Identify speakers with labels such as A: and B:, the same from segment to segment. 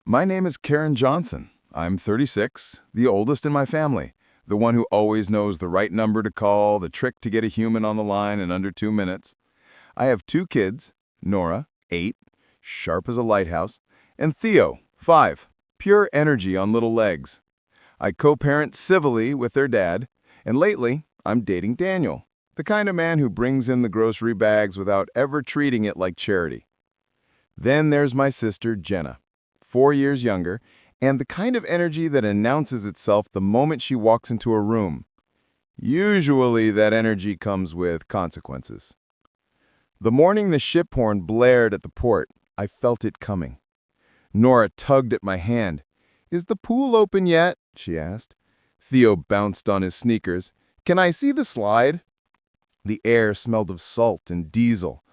A: My name is Karen Johnson. I'm 36, the oldest in my family, the one who always knows the right number to call, the trick to get a human on the line in under 2 minutes. I have two kids, Nora, 8, sharp as a lighthouse, and Theo, 5, pure energy on little legs. I co-parent civilly with their dad, and lately, I'm dating Daniel, the kind of man who brings in the grocery bags without ever treating it like charity. Then there's my sister, Jenna, 4 years younger, and the kind of energy that announces itself the moment she walks into a room. Usually that energy comes with consequences. The morning the ship horn blared at the port, I felt it coming. Nora tugged at my hand. "Is the pool open yet?" she asked. Theo bounced on his sneakers. "Can I see the slide?" The air smelled of salt and diesel,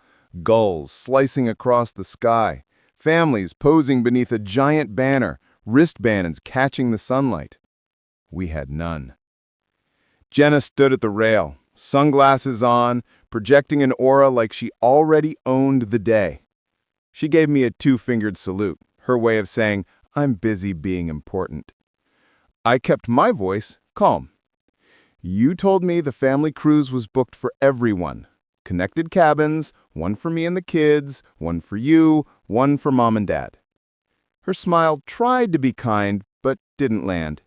A: gulls slicing across the sky, families posing beneath a giant banner, wristbands catching the sunlight. We had none. Jenna stood at the rail, sunglasses on, projecting an aura like she already owned the day. She gave me a 2-fingered salute, her way of saying, "I'm busy being important." I kept my voice calm. "You told me the family cruise was booked for everyone. Connected cabins, one for me and the kids, one for you, one for Mom and Dad." Her smile tried to be kind, but didn't land.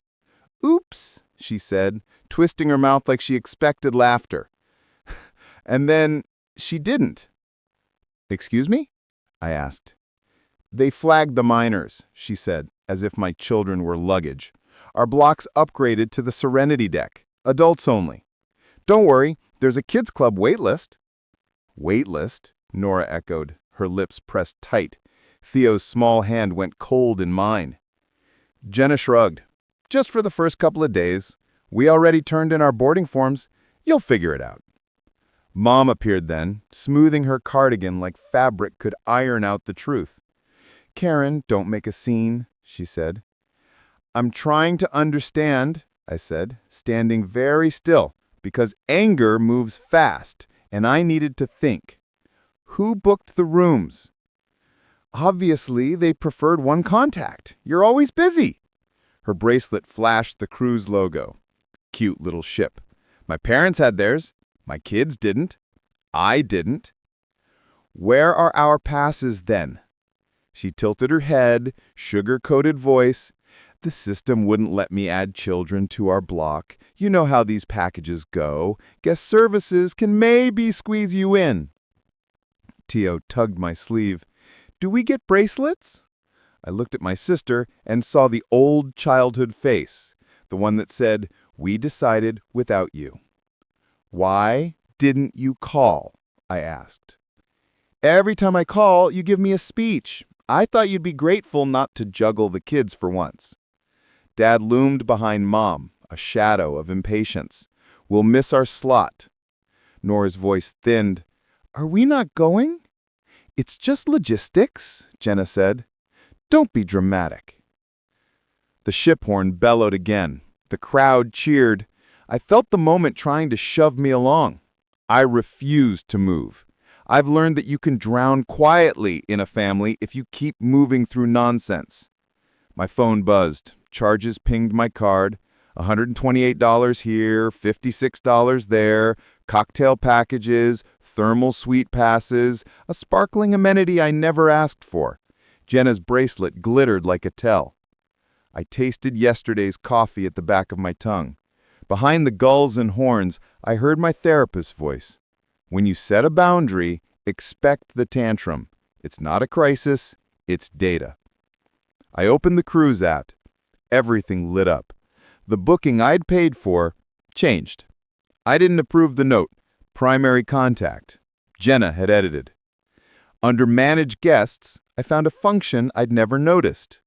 A: "Oops," she said, twisting her mouth like she expected laughter. And then she didn't. "Excuse me?" I asked. "They flagged the minors," she said, as if my children were luggage. "Our block's upgraded to the Serenity deck, adults only. Don't worry, there's a kids' club waitlist." "Waitlist?" Nora echoed, her lips pressed tight. Theo's small hand went cold in mine. Jenna shrugged. "Just for the first couple of days. We already turned in our boarding forms. You'll figure it out." Mom appeared then, smoothing her cardigan like fabric could iron out the truth. "Karen, don't make a scene," she said. "I'm trying to understand," I said, standing very still, because anger moves fast, and I needed to think. "Who booked the rooms?" "Obviously, they preferred one contact. You're always busy." Her bracelet flashed the cruise logo. Cute little ship. My parents had theirs. My kids didn't. I didn't. "Where are our passes then?" She tilted her head, sugar-coated voice. "The system wouldn't let me add children to our block. You know how these packages go. Guest services can maybe squeeze you in." Theo tugged my sleeve. "Do we get bracelets?" I looked at my sister and saw the old childhood face, the one that said, "We decided without you." "Why didn't you call?" I asked. "Every time I call, you give me a speech. I thought you'd be grateful not to juggle the kids for once." Dad loomed behind Mom, a shadow of impatience. "We'll miss our slot." Nora's voice thinned. "Are we not going?" "It's just logistics," Jenna said. "Don't be dramatic." The ship horn bellowed again. The crowd cheered. I felt the moment trying to shove me along. I refused to move. I've learned that you can drown quietly in a family if you keep moving through nonsense. My phone buzzed. Charges pinged my card. $128 here, $56 there, cocktail packages, thermal suite passes, a sparkling amenity I never asked for. Jenna's bracelet glittered like a tell. I tasted yesterday's coffee at the back of my tongue. Behind the gulls and horns, I heard my therapist's voice. "When you set a boundary, expect the tantrum. It's not a crisis, it's data." I opened the cruise app. Everything lit up. The booking I'd paid for changed. I didn't approve the note. Primary contact. Jenna had edited. Under Manage Guests, I found a function I'd never noticed.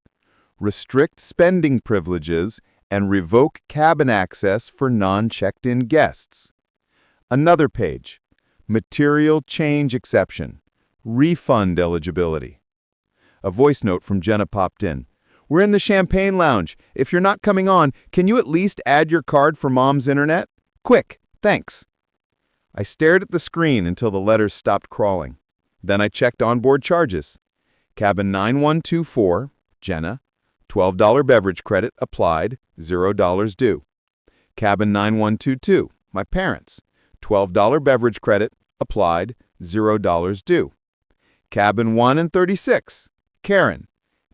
A: Restrict spending privileges and revoke cabin access for non-checked-in guests. Another page. Material change exception. Refund eligibility. A voice note from Jenna popped in. "We're in the Champagne Lounge. If you're not coming on, can you at least add your card for Mom's internet? Quick, thanks." I stared at the screen until the letters stopped crawling. Then I checked onboard charges. Cabin 9124, Jenna, $12 beverage credit applied, $0 due. Cabin 9122, my parents. $12 beverage credit applied, $0 due. Cabin 1 and 36, Karen.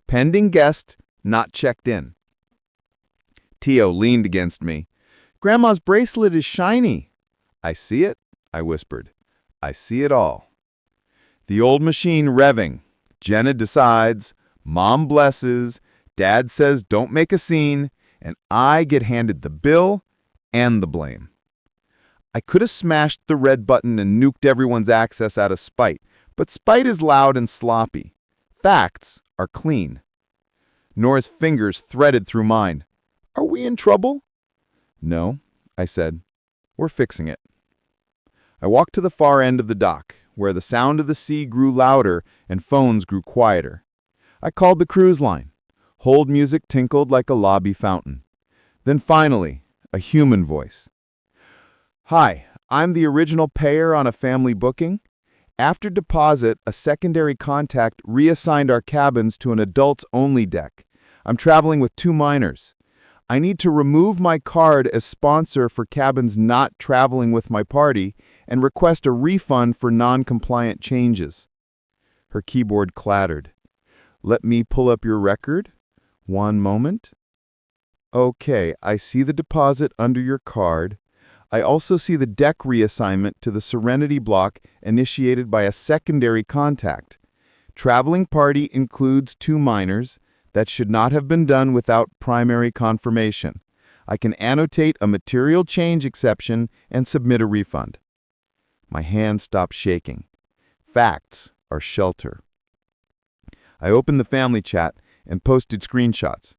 A: Pending guest, not checked in. Tio leaned against me. Grandma's bracelet is shiny. I see it, I whispered. I see it all. The old machine revving. Jenna decides, Mom blesses, Dad says don't make a scene, and I get handed the bill and the blame. I could have smashed the red button and nuked everyone's access out of spite, but spite is loud and sloppy. Facts are clean. Nora's fingers threaded through mine. Are we in trouble? No, I said. We're fixing it. I walked to the far end of the dock, where the sound of the sea grew louder and phones grew quieter. I called the cruise line. Hold music tinkled like a lobby fountain. Then finally, a human voice. Hi, I'm the original payer on a family booking. After deposit, a secondary contact reassigned our cabins to an adults-only deck. I'm traveling with 2 minors. I need to remove my card as sponsor for cabins not traveling with my party and request a refund for non-compliant changes. Her keyboard clattered. Let me pull up your record. One moment. Okay, I see the deposit under your card. I also see the deck reassignment to the Serenity block initiated by a secondary contact. Traveling party includes 2 minors. That should not have been done without primary confirmation. I can annotate a material change exception and submit a refund. My hand stopped shaking. Facts are shelter. I opened the family chat and posted screenshots.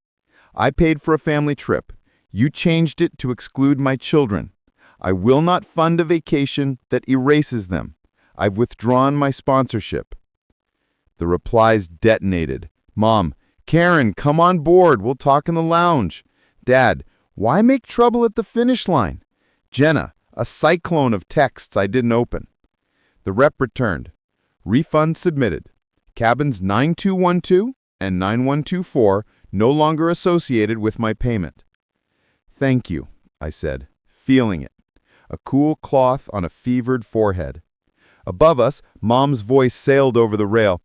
A: I paid for a family trip. You changed it to exclude my children. I will not fund a vacation that erases them. I've withdrawn my sponsorship. The replies detonated. Mom, Karen, come on board. We'll talk in the lounge. Dad, why make trouble at the finish line? Jenna, a cyclone of texts I didn't open. The rep returned. Refund submitted. Cabins 9212 and 9124 no longer associated with my payment. Thank you, I said, feeling it. A cool cloth on a fevered forehead. Above us, Mom's voice sailed over the rail.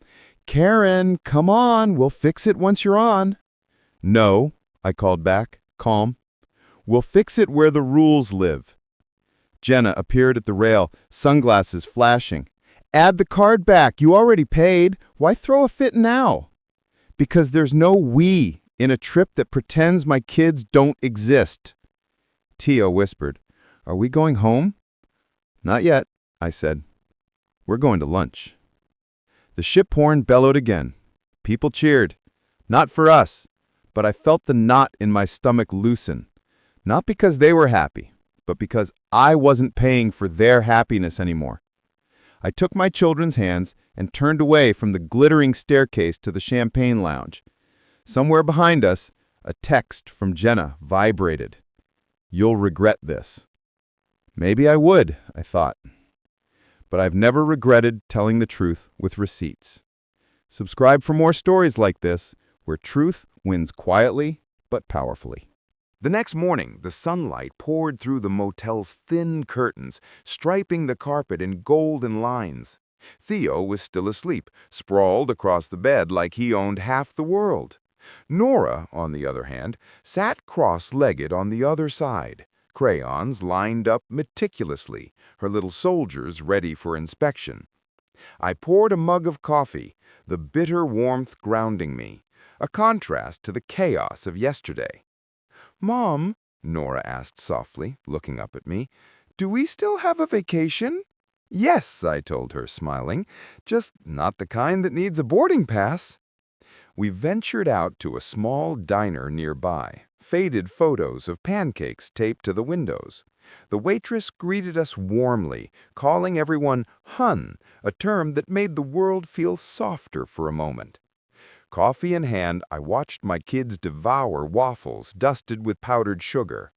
A: Karen, come on, we'll fix it once you're on. No, I called back, calm. We'll fix it where the rules live. Jenna appeared at the rail, sunglasses flashing. Add the card back, you already paid. Why throw a fit now? Because there's no we in a trip that pretends my kids don't exist. Tio whispered, Are we going home? Not yet, I said. We're going to lunch. The ship horn bellowed again. People cheered. Not for us, but I felt the knot in my stomach loosen. Not because they were happy, but because I wasn't paying for their happiness anymore. I took my children's hands and turned away from the glittering staircase to the champagne lounge. Somewhere behind us, a text from Jenna vibrated. You'll regret this. Maybe I would, I thought. But I've never regretted telling the truth with receipts. Subscribe for more stories like this, where truth wins quietly but powerfully. The next morning, the sunlight poured through the motel's thin curtains, striping the carpet in golden lines. Theo was still asleep, sprawled across the bed like he owned half the world. Nora, on the other hand, sat cross-legged on the other side, crayons lined up meticulously, her little soldiers ready for inspection. I poured a mug of coffee, the bitter warmth grounding me, a contrast to the chaos of yesterday. Mom, Nora asked softly, looking up at me, do we still have a vacation? Yes, I told her, smiling, just not the kind that needs a boarding pass. We ventured out to a small diner nearby, faded photos of pancakes taped to the windows. The waitress greeted us warmly, calling everyone hun, a term that made the world feel softer for a moment. Coffee in hand, I watched my kids devour waffles dusted with powdered sugar.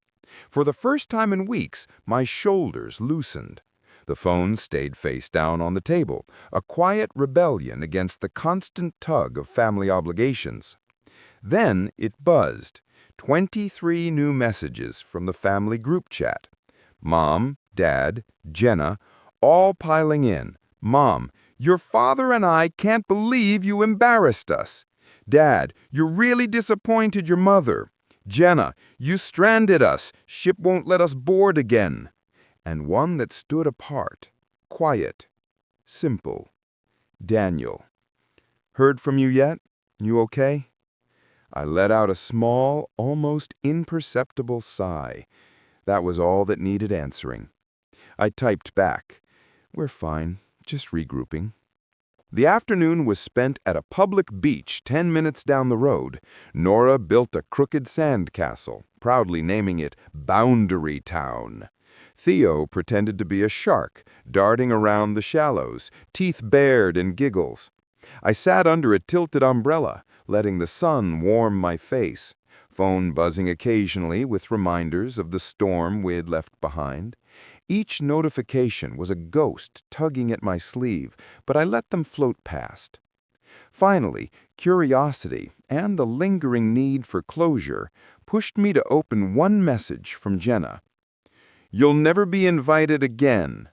A: For the first time in weeks, my shoulders loosened. The phone stayed face down on the table, a quiet rebellion against the constant tug of family obligations.
B: Then it buzzed. 23 new messages from the family group chat. Mom, Dad, Jenna, all piling in. Mom, your father and I can't believe you embarrassed us. Dad, you're really disappointed your mother. Jenna, you stranded us. Ship won't let us board again. And one that stood apart, quiet, simple. Daniel. Heard from you yet? You okay? I let out a small, almost imperceptible sigh. That was all that needed answering. I typed back. We're fine, just regrouping. The afternoon was spent at a public beach 10 minutes down the road. Nora built a crooked sand castle, proudly naming it Boundary Town. Theo pretended to be a shark, darting around the shallows, teeth bared in giggles. I sat under a tilted umbrella, letting the sun warm my face, phone buzzing occasionally with reminders of the storm we had left behind. Each notification was a ghost tugging at my sleeve, but I let them float past. Finally, curiosity and the lingering need for closure pushed me to open one message from Jenna. "You'll never be invited again."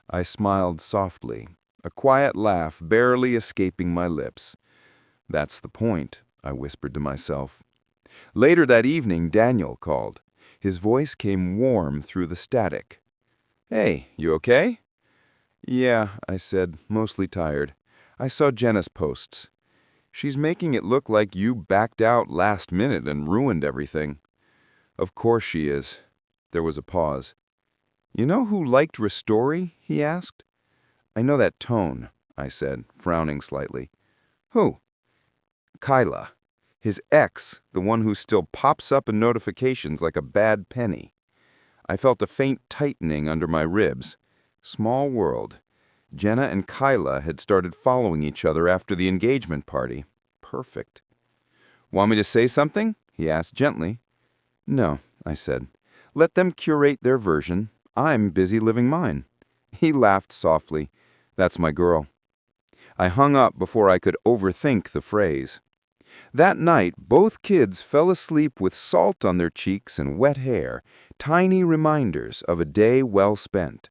B: I smiled softly, a quiet laugh barely escaping my lips. "That's the point," I whispered to myself. Later that evening, Daniel called. His voice came warm through the static. "Hey, you okay?" "Yeah," I said, mostly tired. "I saw Jenna's posts. She's making it look like you backed out last minute and ruined everything." "Of course she is." There was a pause. "You know who liked Ristori?" he asked. "I know that tone," I said, frowning slightly. "Who?" "Kyla. His ex, the one who still pops up in notifications like a bad penny." I felt a faint tightening under my ribs. Small world. Jenna and Kyla had started following each other after the engagement party. Perfect. "Want me to say something?" he asked gently. "No," I said. "Let them curate their version. I'm busy living mine." He laughed softly. "That's my girl." I hung up before I could overthink the phrase. That night, both kids fell asleep with salt on their cheeks and wet hair, tiny reminders of a day well spent.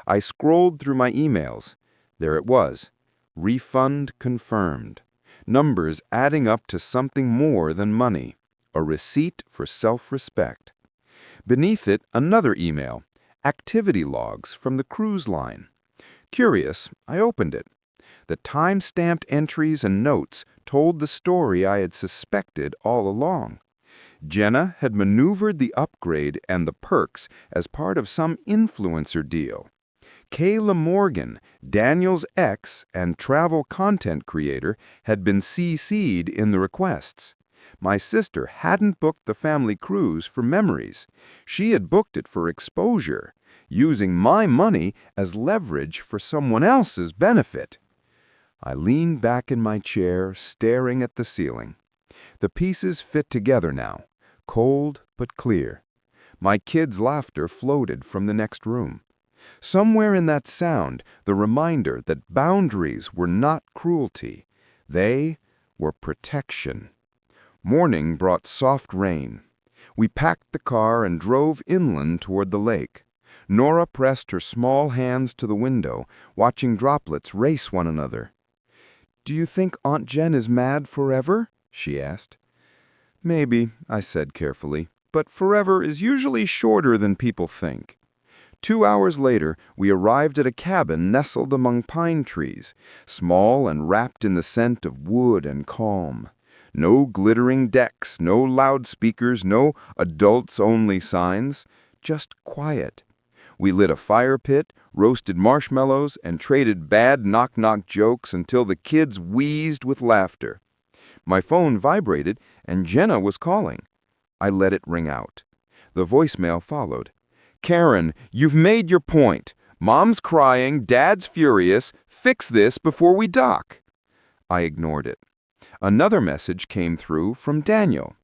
B: I scrolled through my emails. There it was. Refund confirmed. Numbers adding up to something more than money. A receipt for self-respect. Beneath it, another email. Activity logs from the cruise line. Curious, I opened it. The time-stamped entries and notes told the story I had suspected all along. Jenna had maneuvered the upgrade and the perks as part of some influencer deal. Kayla Morgan, Daniel's ex and travel content creator, had been CC'd in the requests. My sister hadn't booked the family cruise for memories. She had booked it for exposure, using my money as leverage for someone else's benefit. I leaned back in my chair, staring at the ceiling. The pieces fit together now, cold but clear. My kids' laughter floated from the next room. Somewhere in that sound, the reminder that boundaries were not cruelty. They were protection. Morning brought soft rain. We packed the car and drove inland toward the lake. Nora pressed her small hands to the window, watching droplets race one another. "Do you think Aunt Jen is mad forever?" she asked. "Maybe," I said carefully, "but forever is usually shorter than people think." 2 hours later, we arrived at a cabin nestled among pine trees, small and wrapped in the scent of wood and calm. No glittering decks, no loudspeakers, no adults-only signs, just quiet. We lit a fire pit, roasted marshmallows, and traded bad knock-knock jokes until the kids wheezed with laughter. My phone vibrated, and Jenna was calling. I let it ring out. The voicemail followed. "Karen, you've made your point. Mom's crying, Dad's furious. Fix this before we dock." I ignored it. Another message came through from Daniel.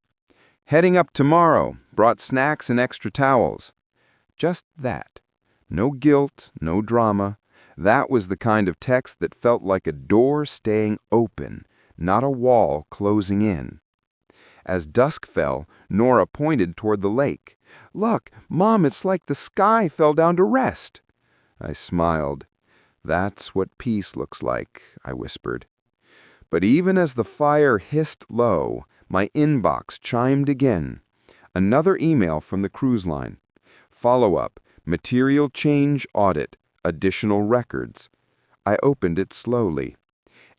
B: "Heading up tomorrow. Brought snacks and extra towels." Just that. No guilt, no drama. That was the kind of text that felt like a door staying open, not a wall closing in. As dusk fell, Nora pointed toward the lake. "Look, Mom, it's like the sky fell down to rest." I smiled. "That's what peace looks like," I whispered. But even as the fire hissed low, my inbox chimed again. Another email from the cruise line. Follow-up, material change audit, additional records. I opened it slowly.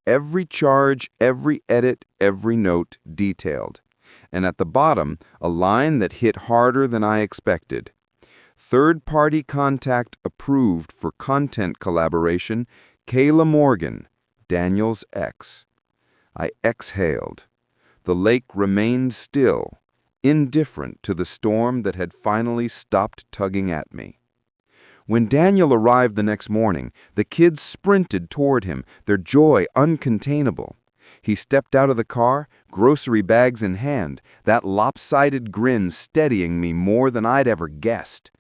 B: Every charge, every edit, every note detailed. And at the bottom, a line that hit harder than I expected. Third-party contact approved for content collaboration, Kayla Morgan, Daniel's ex. I exhaled. The lake remained still, indifferent to the storm that had finally stopped tugging at me. When Daniel arrived the next morning, the kids sprinted toward him, their joy uncontainable. He stepped out of the car, grocery bags in hand, that lopsided grin steadying me more than I'd ever guessed.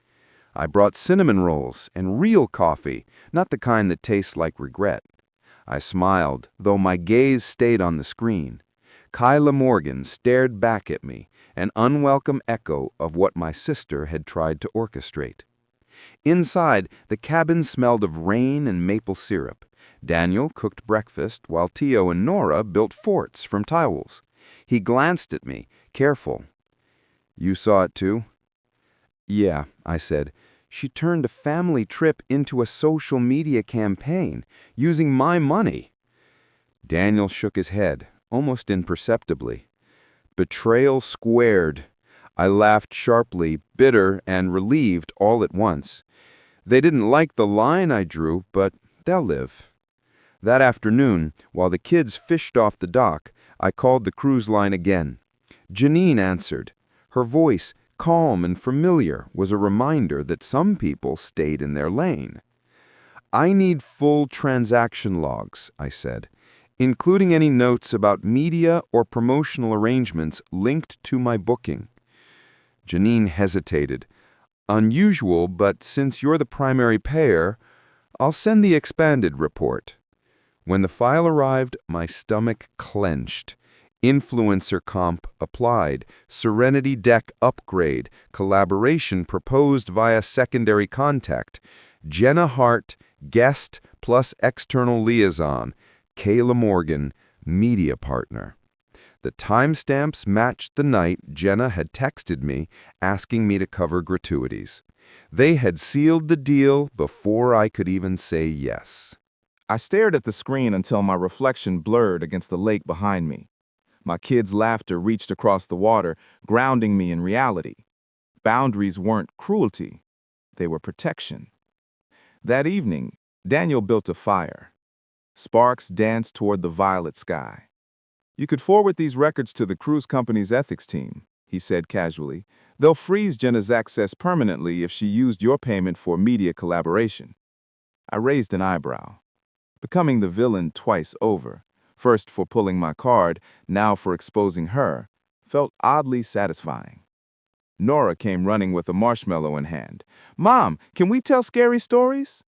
B: I brought cinnamon rolls and real coffee, not the kind that tastes like regret. I smiled, though my gaze stayed on the screen. Kyla Morgan stared back at me, an unwelcome echo of what my sister had tried to orchestrate. Inside, the cabin smelled of rain and maple syrup. Daniel cooked breakfast while Tio and Nora built forts from towels. He glanced at me, careful. "You saw it too?" "Yeah," I said. "She turned a family trip into a social media campaign, using my money." Daniel shook his head, almost imperceptibly. Betrayal squared. I laughed sharply, bitter and relieved all at once. They didn't like the line I drew, but they'll live. That afternoon, while the kids fished off the dock, I called the cruise line again. Janine answered. Her voice, calm and familiar, was a reminder that some people stayed in their lane. "I need full transaction logs," I said, "including any notes about media or promotional arrangements linked to my booking." Janine hesitated. "Unusual, but since you're the primary payer, I'll send the expanded report." When the file arrived, my stomach clenched. Influencer comp applied, Serenity Deck upgrade, collaboration proposed via secondary contact, Jenna Hart, guest plus external liaison, Kayla Morgan, media partner. The timestamps matched the night Jenna had texted me asking me to cover gratuities. They had sealed the deal before I could even say yes.
A: I stared at the screen until my reflection blurred against the lake behind me. My kids' laughter reached across the water, grounding me in reality. Boundaries weren't cruelty, they were protection. That evening, Daniel built a fire. Sparks danced toward the violet sky. "You could forward these records to the cruise company's ethics team," he said casually. "They'll freeze Jenna's access permanently if she used your payment for media collaboration." I raised an eyebrow. Becoming the villain twice over, first for pulling my card, now for exposing her, felt oddly satisfying. Nora came running with a marshmallow in hand. "Mom, can we tell scary stories?"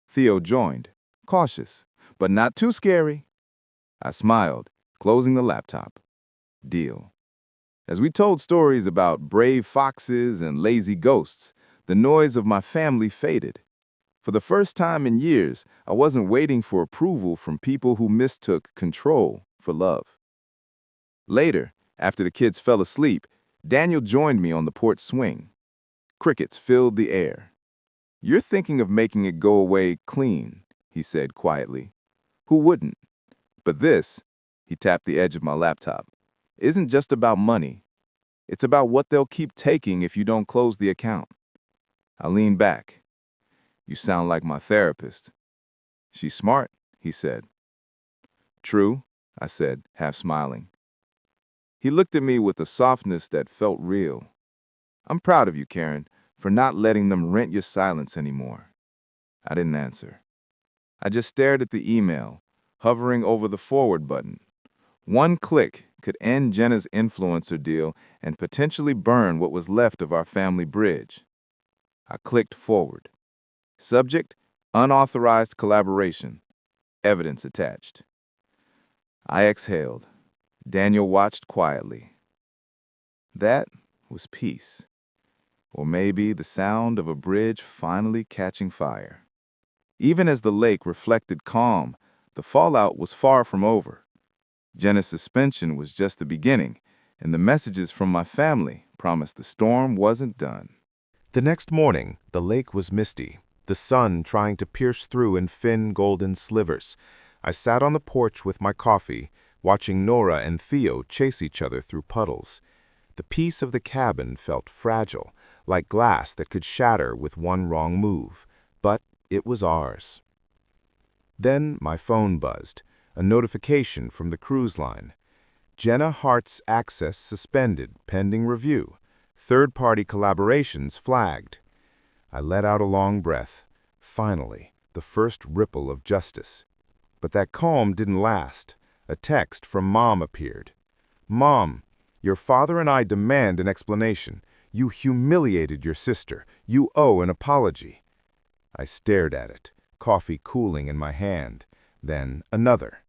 A: Theo joined, cautious, but not too scary. I smiled, closing the laptop. Deal. As we told stories about brave foxes and lazy ghosts, the noise of my family faded. For the first time in years, I wasn't waiting for approval from people who mistook control for love. Later, after the kids fell asleep, Daniel joined me on the porch swing. Crickets filled the air. "You're thinking of making it go away clean," he said quietly. "Who wouldn't? But this," he tapped the edge of my laptop, "isn't just about money. It's about what they'll keep taking if you don't close the account." I leaned back. "You sound like my therapist." "She's smart," he said. "True," I said, half smiling. He looked at me with a softness that felt real. "I'm proud of you, Karen, for not letting them rent your silence anymore." I didn't answer. I just stared at the email, hovering over the forward button. One click could end Jenna's influencer deal and potentially burn what was left of our family bridge. I clicked forward. Subject: unauthorized collaboration. Evidence attached. I exhaled. Daniel watched quietly. That was peace. Or maybe the sound of a bridge finally catching fire. Even as the lake reflected calm, the fallout was far from over. Jenna's suspension was just the beginning, and the messages from my family promised the storm wasn't done.
C: The next morning, the lake was misty, the sun trying to pierce through in thin golden slivers. I sat on the porch with my coffee, watching Nora and Theo chase each other through puddles. The peace of the cabin felt fragile, like glass that could shatter with one wrong move, but it was ours. Then my phone buzzed, a notification from the cruise line. Jenna Hart's access suspended pending review. Third-party collaborations flagged. I let out a long breath. Finally, the first ripple of justice. But that calm didn't last. A text from Mom appeared. "Mom, your father and I demand an explanation. You humiliated your sister. You owe an apology." I stared at it, coffee cooling in my hand. Then another.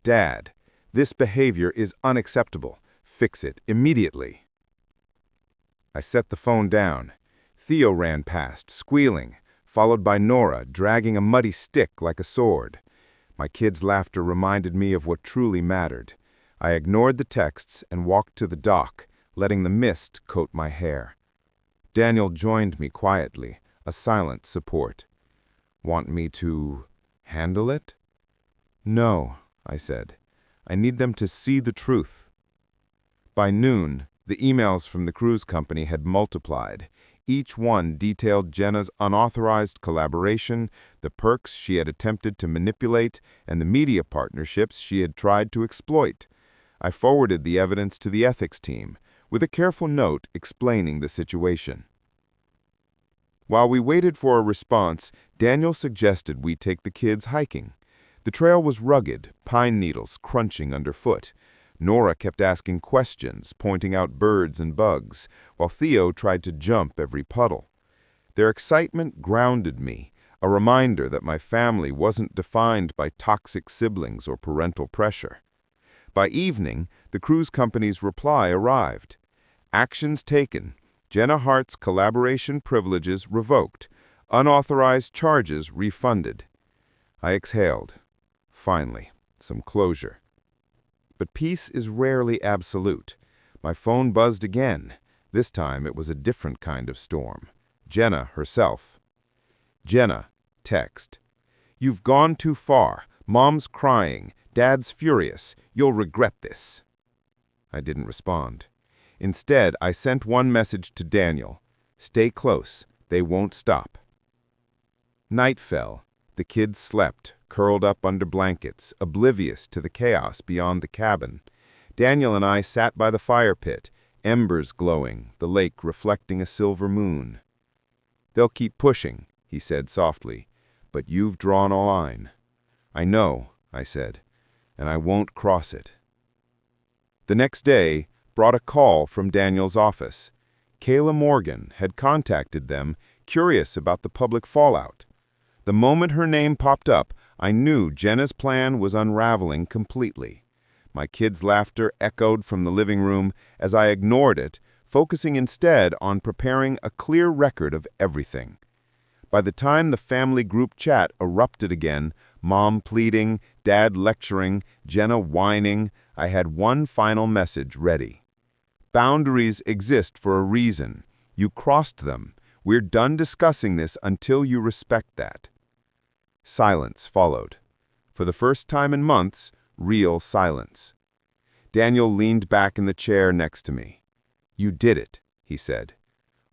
C: "Dad, this behavior is unacceptable. Fix it immediately." I set the phone down. Theo ran past, squealing, followed by Nora, dragging a muddy stick like a sword. My kids' laughter reminded me of what truly mattered. I ignored the texts and walked to the dock, letting the mist coat my hair. Daniel joined me quietly, a silent support. "Want me to handle it?" "No," I said. "I need them to see the truth." By noon, the emails from the cruise company had multiplied. Each one detailed Jenna's unauthorized collaboration, the perks she had attempted to manipulate, and the media partnerships she had tried to exploit. I forwarded the evidence to the ethics team, with a careful note explaining the situation. While we waited for a response, Daniel suggested we take the kids hiking. The trail was rugged, pine needles crunching underfoot. Nora kept asking questions, pointing out birds and bugs, while Theo tried to jump every puddle. Their excitement grounded me, a reminder that my family wasn't defined by toxic siblings or parental pressure. By evening, the cruise company's reply arrived. Actions taken. Jenna Hart's collaboration privileges revoked. Unauthorized charges refunded. I exhaled. Finally, some closure. But peace is rarely absolute. My phone buzzed again. This time it was a different kind of storm. Jenna herself. "Jenna," text. "You've gone too far. Mom's crying. Dad's furious. You'll regret this." I didn't respond. Instead, I sent one message to Daniel. "Stay close. They won't stop." Night fell. The kids slept, curled up under blankets, oblivious to the chaos beyond the cabin. Daniel and I sat by the fire pit, embers glowing, the lake reflecting a silver moon. "They'll keep pushing," he said softly, "but you've drawn a line." "I know," I said, "and I won't cross it." The next day brought a call from Daniel's office. Kayla Morgan had contacted them, curious about the public fallout. The moment her name popped up, I knew Jenna's plan was unraveling completely. My kids' laughter echoed from the living room as I ignored it, focusing instead on preparing a clear record of everything. By the time the family group chat erupted again, Mom pleading, Dad lecturing, Jenna whining, I had one final message ready. Boundaries exist for a reason. You crossed them. We're done discussing this until you respect that. Silence followed. For the first time in months, real silence. Daniel leaned back in the chair next to me. "You did it," he said.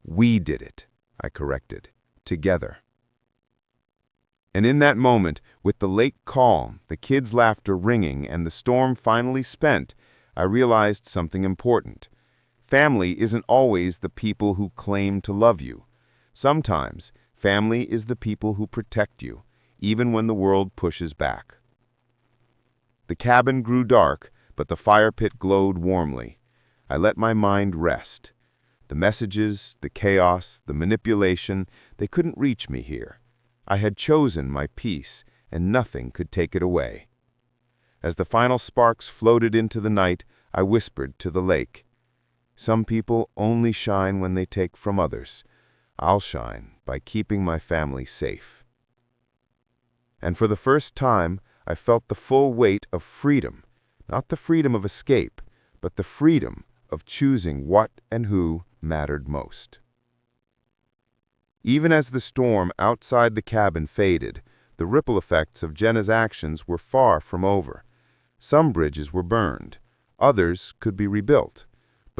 C: "We did it," I corrected. "Together." And in that moment, with the lake calm, the kids' laughter ringing, and the storm finally spent, I realized something important. Family isn't always the people who claim to love you. Sometimes, family is the people who protect you, even when the world pushes back. The cabin grew dark, but the fire pit glowed warmly. I let my mind rest. The messages, the chaos, the manipulation, they couldn't reach me here. I had chosen my peace, and nothing could take it away. As the final sparks floated into the night, I whispered to the lake, Some people only shine when they take from others. I'll shine by keeping my family safe. And for the first time, I felt the full weight of freedom, not the freedom of escape, but the freedom of choosing what and who mattered most. Even as the storm outside the cabin faded, the ripple effects of Jenna's actions were far from over. Some bridges were burned, others could be rebuilt,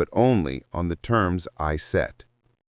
C: but only on the terms I set.